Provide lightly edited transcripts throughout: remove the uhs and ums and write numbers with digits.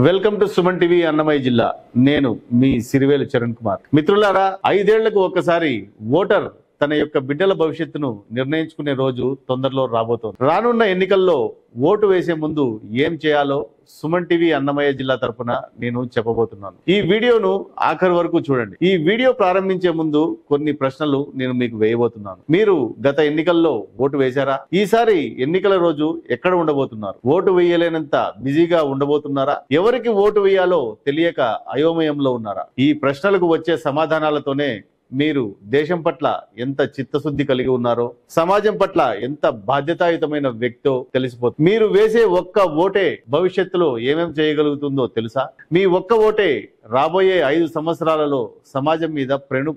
Welcome to Suman TV Annamayya జిల్లా. నేను మీ సిరివేలు చరణ్ కుమార్. మిత్రులారా, 5 ఏళ్లకు ఒకసారి ఓటర్ తన యొక్క బిడ్డల భవిష్యత్తును నిర్ణయించుకునే రోజు తొందరలో రాబోతోంది. రానున్న ఎన్నికల్లో ఓటు వేసే ముందు ఏం చేయాలో సుమన్ టీవీ అన్నమయ్య జిల్లా తరపున నేను చెప్పబోతున్నాను. ఈ వీడియోను ఆఖరి వరకు చూడండి. ఈ వీడియో ప్రారంభించే ముందు కొన్ని ప్రశ్నలు నేను మీకు వేయబోతున్నాను. మీరు గత ఎన్నికల్లో ఓటు వేశారా? ఈసారి ఎన్నికల రోజు ఎక్కడ ఉండబోతున్నారు? ఓటు వేయలేనంత బిజీగా ఉండబోతున్నారా? ఎవరికి ఓటు వేయాలో తెలియక అయోమయంలో ఉన్నారా? ఈ ప్రశ్నలకు వచ్చే సమాధానాలతోనే మీరు దేశం పట్ల ఎంత చిత్తశుద్ధి కలిగి ఉన్నారో, సమాజం పట్ల ఎంత బాధ్యతాయుతమైన వ్యక్తో తెలిసిపోతుంది. మీరు వేసే ఒక్క ఓటే భవిష్యత్తులో ఏమేం చేయగలుగుతుందో తెలుసా? మీ ఒక్క ఓటే రాబోయే 5 సంవత్సరాలలో సమాజం మీద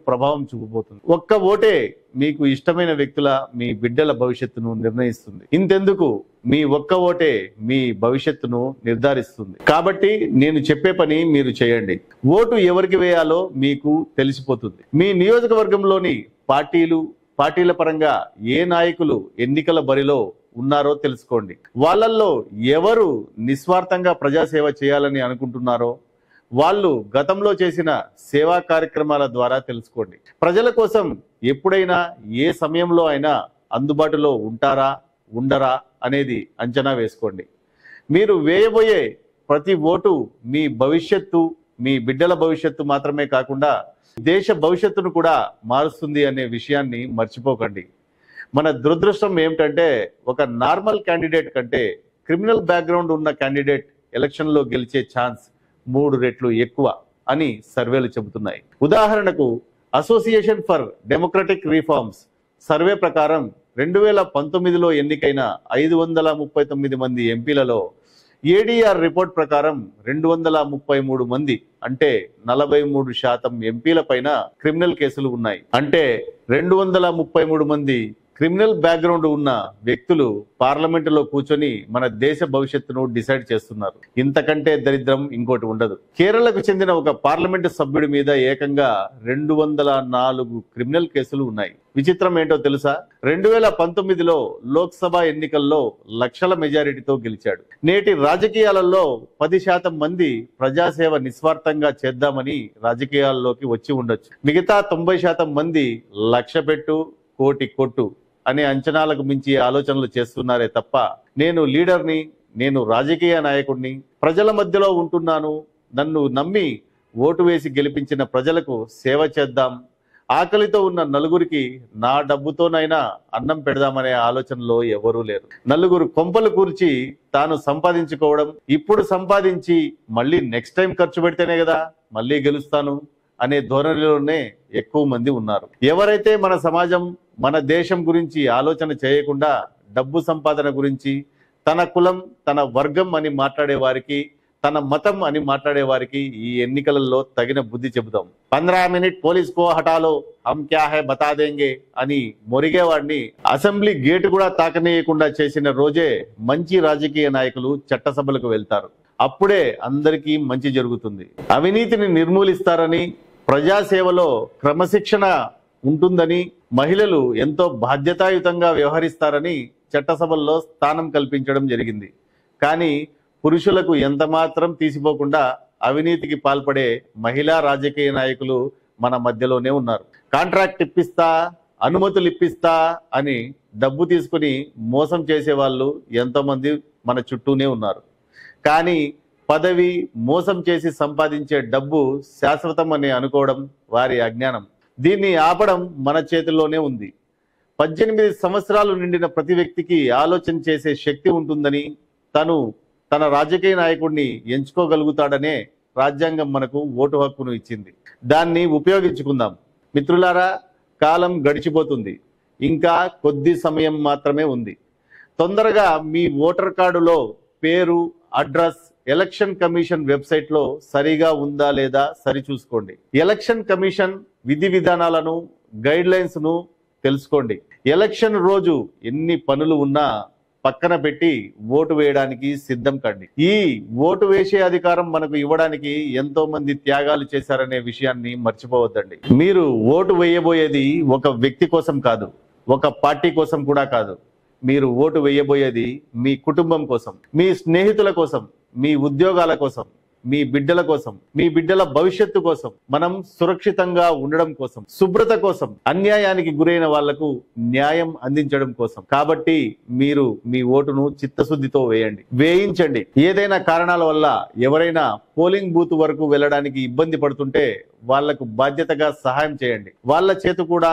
ప్రభావం చూపబోతుంది. ఒక్క ఓటే మీకు ఇష్టమైన వ్యక్తుల, మీ బిడ్డల భవిష్యత్తును నిర్ణయిస్తుంది. ఇంతెందుకు, మీ ఒక్క ఓటే మీ భవిష్యత్తును నిర్ధారిస్తుంది. కాబట్టి నేను చెప్పే పని మీరు చేయండి. ఓటు ఎవరికి వేయాలో మీకు తెలిసిపోతుంది. మీ నియోజకవర్గంలోని పార్టీల పరంగా ఏ నాయకులు ఎన్నికల బరిలో ఉన్నారో తెలుసుకోండి. వాళ్ళల్లో ఎవరు నిస్వార్థంగా ప్రజాసేవ చేయాలని అనుకుంటున్నారో వాళ్ళు గతంలో చేసిన సేవా కార్యక్రమాల ద్వారా తెలుసుకోండి. ప్రజల కోసం ఎప్పుడైనా ఏ సమయంలో అయినా అందుబాటులో ఉంటారా ఉండరా అనేది అంచనా వేసుకోండి. మీరు వేయబోయే ప్రతి ఓటు మీ భవిష్యత్తు, మీ బిడ్డల భవిష్యత్తు మాత్రమే కాకుండా దేశ భవిష్యత్తును కూడా మారుస్తుంది అనే విషయాన్ని మర్చిపోకండి. మన దురదృష్టం ఏమిటంటే, ఒక నార్మల్ క్యాండిడేట్ కంటే క్రిమినల్ బ్యాక్గ్రౌండ్ ఉన్న క్యాండిడేట్ ఎలక్షన్లో గెలిచే ఛాన్స్ 3 రెట్లు ఎక్కువ అని సర్వేలు చెబుతున్నాయి. ఉదాహరణకు, association for democratic reforms survey ప్రకారం 2019లో ఎన్నికైన 539 మంది ఎంపీలలో ఏడీఆర్ రిపోర్ట్ ప్రకారం 233 మంది, అంటే 43% ఎంపీల పైన క్రిమినల్ కేసులు ఉన్నాయి. అంటే 233 మంది క్రిమినల్ బ్యాక్గ్రౌండ్ ఉన్న వ్యక్తులు పార్లమెంటులో కూర్చొని మన దేశ భవిష్యత్తును డిసైడ్ చేస్తున్నారు. ఇంతకంటే దరిద్రం ఇంకోటి ఉండదు. కేరళకు చెందిన ఒక పార్లమెంటు సభ్యుడి మీద ఏకంగా 204 క్రిమినల్ కేసులు ఉన్నాయి. విచిత్రం ఏంటో తెలుసా? 2019లో లోక్సభ ఎన్నికల్లో లక్షల మెజారిటీతో గెలిచాడు. నేటి రాజకీయాలలో 10% మంది ప్రజాసేవ నిస్వార్థంగా చేద్దామని రాజకీయాల్లోకి వచ్చి ఉండొచ్చు. మిగతా 90% మంది లక్ష పెట్టు కోటి కొట్టు అనే అంచనాలకు మించి ఆలోచనలు చేస్తున్నారే తప్ప, నేను లీడర్ని, నేను రాజకీయ నాయకుడిని, ప్రజల మధ్యలో ఉంటున్నాను, నన్ను నమ్మి ఓటు వేసి గెలిపించిన ప్రజలకు సేవ చేద్దాం, ఆకలితో ఉన్న నలుగురికి నా డబ్బుతోనైనా అన్నం పెడదామనే ఆలోచనలో ఎవరూ లేరు. నలుగురు కొంపలు కూర్చి తాను సంపాదించుకోవడం, ఇప్పుడు సంపాదించి మళ్ళీ నెక్స్ట్ టైం ఖర్చు పెడితేనే కదా మళ్ళీ గెలుస్తాను అనే ధోరణిలోనే ఎక్కువ మంది ఉన్నారు. ఎవరైతే మన సమాజం, మన దేశం గురించి ఆలోచన చేయకుండా డబ్బు సంపాదన గురించి, తన కులం, తన వర్గం అని మాట్లాడే వారికి, తన మతం అని మాట్లాడే వారికి ఈ ఎన్నికలలో తగిన బుద్ధి చెబుతాం. 15 మినిట్ పోలీస్ కో హటాలో హమ్ క్యా హై బతా దేంగే అని మొరిగేవాడిని అసెంబ్లీ గేటు కూడా తాకనీయకుండా చేసిన రోజే మంచి రాజకీయ నాయకులు చట్టసభలకు వెళ్తారు. అప్పుడే అందరికీ మంచి జరుగుతుంది. అవినీతిని నిర్మూలిస్తారని, ప్రజాసేవలో క్రమశిక్షణ ఉంటుందని, మహిళలు ఎంతో బాధ్యతాయుతంగా వ్యవహరిస్తారని చట్టసభల్లో స్థానం కల్పించడం జరిగింది. కానీ పురుషులకు ఎంత మాత్రం తీసిపోకుండా అవినీతికి పాల్పడే మహిళా రాజకీయ నాయకులు మన మధ్యలోనే ఉన్నారు. కాంట్రాక్ట్ ఇప్పిస్తా, అనుమతులు ఇప్పిస్తా అని డబ్బు తీసుకుని మోసం చేసే వాళ్ళు ఎంతోమంది మన చుట్టూనే ఉన్నారు. కానీ పదవి, మోసం చేసి సంపాదించే డబ్బు శాశ్వతం అని అనుకోవడం వారి అజ్ఞానం. దీన్ని ఆపడం మన చేతుల్లోనే ఉంది. 18 సంవత్సరాలు నిండిన ప్రతి వ్యక్తికి ఆలోచన చేసే శక్తి ఉంటుందని, తన రాజకీయ నాయకుడిని ఎంచుకోగలుగుతాడనే రాజ్యాంగం మనకు ఓటు హక్కును ఇచ్చింది. దాన్ని ఉపయోగించుకుందాం. మిత్రులారా, కాలం గడిచిపోతుంది. ఇంకా కొద్ది సమయం మాత్రమే ఉంది. తొందరగా మీ ఓటర్ కార్డులో పేరు, అడ్రస్ ఎలక్షన్ కమిషన్ వెబ్సైట్లో సరిగా ఉందా లేదా సరిచూసుకోండి. ఎలక్షన్ కమిషన్ విధి విధానాలను, గైడ్ లైన్స్ ను తెలుసుకోండి. ఎలక్షన్ రోజు ఎన్ని పనులు ఉన్నా పక్కన పెట్టి ఓటు వేయడానికి సిద్ధం కండి. ఈ ఓటు వేసే అధికారం మనకు ఇవ్వడానికి ఎంతో మంది త్యాగాలు చేశారనే విషయాన్ని మర్చిపోవద్దండి. మీరు ఓటు వేయబోయేది ఒక వ్యక్తి కోసం కాదు, ఒక పార్టీ కోసం కూడా కాదు. మీరు ఓటు వేయబోయేది మీ కుటుంబం కోసం, మీ స్నేహితుల కోసం, మీ ఉద్యోగాల కోసం, మీ బిడ్డల కోసం, మీ బిడ్డల భవిష్యత్తు కోసం, మనం సురక్షితంగా ఉండడం కోసం, శుభ్రత కోసం, అన్యాయానికి గురైన వాళ్లకు న్యాయం అందించడం కోసం. కాబట్టి మీరు మీ ఓటును చిత్తశుద్ధితో వేయించండి. ఏదైనా కారణాల వల్ల ఎవరైనా పోలింగ్ బూత్ వరకు వెళ్ళడానికి ఇబ్బంది పడుతుంటే వాళ్లకు బాధ్యతగా సహాయం చేయండి. వాళ్ళ చేత కూడా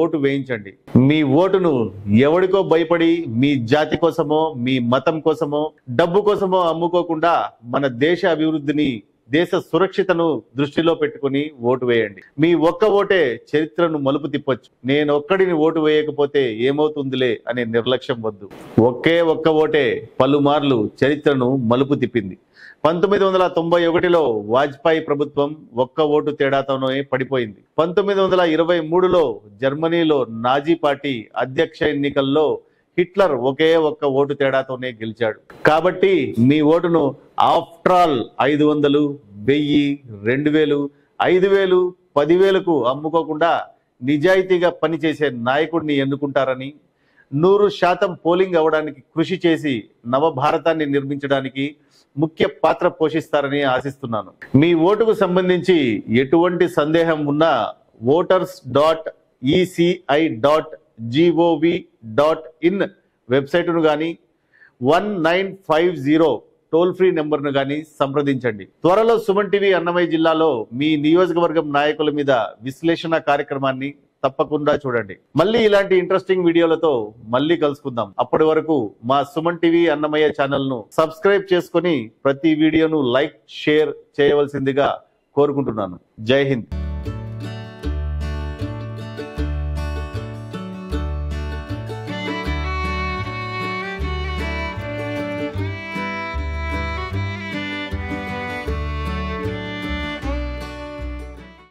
ఓటు వేయించండి. మీ ఓటును ఎవడికో భయపడి మీ జాతి కోసమో, మీ మతం కోసమో, డబ్బు కోసమో అమ్ముకోకుండా మన దేశ అభివృద్ధిని, దేశ సురక్షితను దృష్టిలో పెట్టుకుని ఓటు వేయండి. మీ ఒక్క ఓటే చరిత్రను మలుపు తిప్పొచ్చు. నేను ఒక్కడిని ఓటు వేయకపోతే ఏమవుతుందిలే అనే నిర్లక్ష్యం వద్దు. ఒకే ఒక్క ఓటే పలుమార్లు చరిత్రను మలుపు తిప్పింది. 1991లో వాజ్పేయి ప్రభుత్వం ఒక్క ఓటు తేడాతోనే పడిపోయింది. 1923లో జర్మనీలో నాజీ పార్టీ అధ్యక్ష ఎన్నికల్లో హిట్లర్ ఒకే ఒక్క ఓటు తేడాతోనే గెలిచాడు. కాబట్టి మీ ఓటును ఆఫ్టర్ ఆల్ 500, 1000, 2000, 5000, 10,000కు అమ్ముకోకుండా నిజాయితీగా పనిచేసే నాయకుడిని ఎన్నుకుంటారని, 100% పోలింగ్ అవడానికి కృషి చేసి నవభారతాన్ని నిర్మించడానికి ముఖ్య పాత్ర పోషిస్తారని ఆశిస్తున్నాను. మీ ఓటుకు సంబంధించి ఎటువంటి సందేహం ఉన్నా voters.eci.gov.in వెబ్సైటును కానీ 1950 టోల్ ఫ్రీ నెంబర్ను కానీ సంప్రదించండి. త్వరలో సుమన్ టీవీ అన్నమయ్య జిల్లాలో మీ నియోజకవర్గం నాయకుల మీద విశ్లేషణ కార్యక్రమాన్ని తప్పకుండా చూడండి. మళ్ళీ ఇలాంటి ఇంట్రెస్టింగ్ వీడియోలతో మళ్ళీ కలుసుకుందాం. అప్పటి వరకు మా సుమన్ టీవీ అన్నమయ్య ఛానల్ ను సబ్స్క్రైబ్ చేసుకొని ప్రతి వీడియోను లైక్, షేర్ చేయవలసిందిగా కోరుకుంటున్నాను. జై హింద్.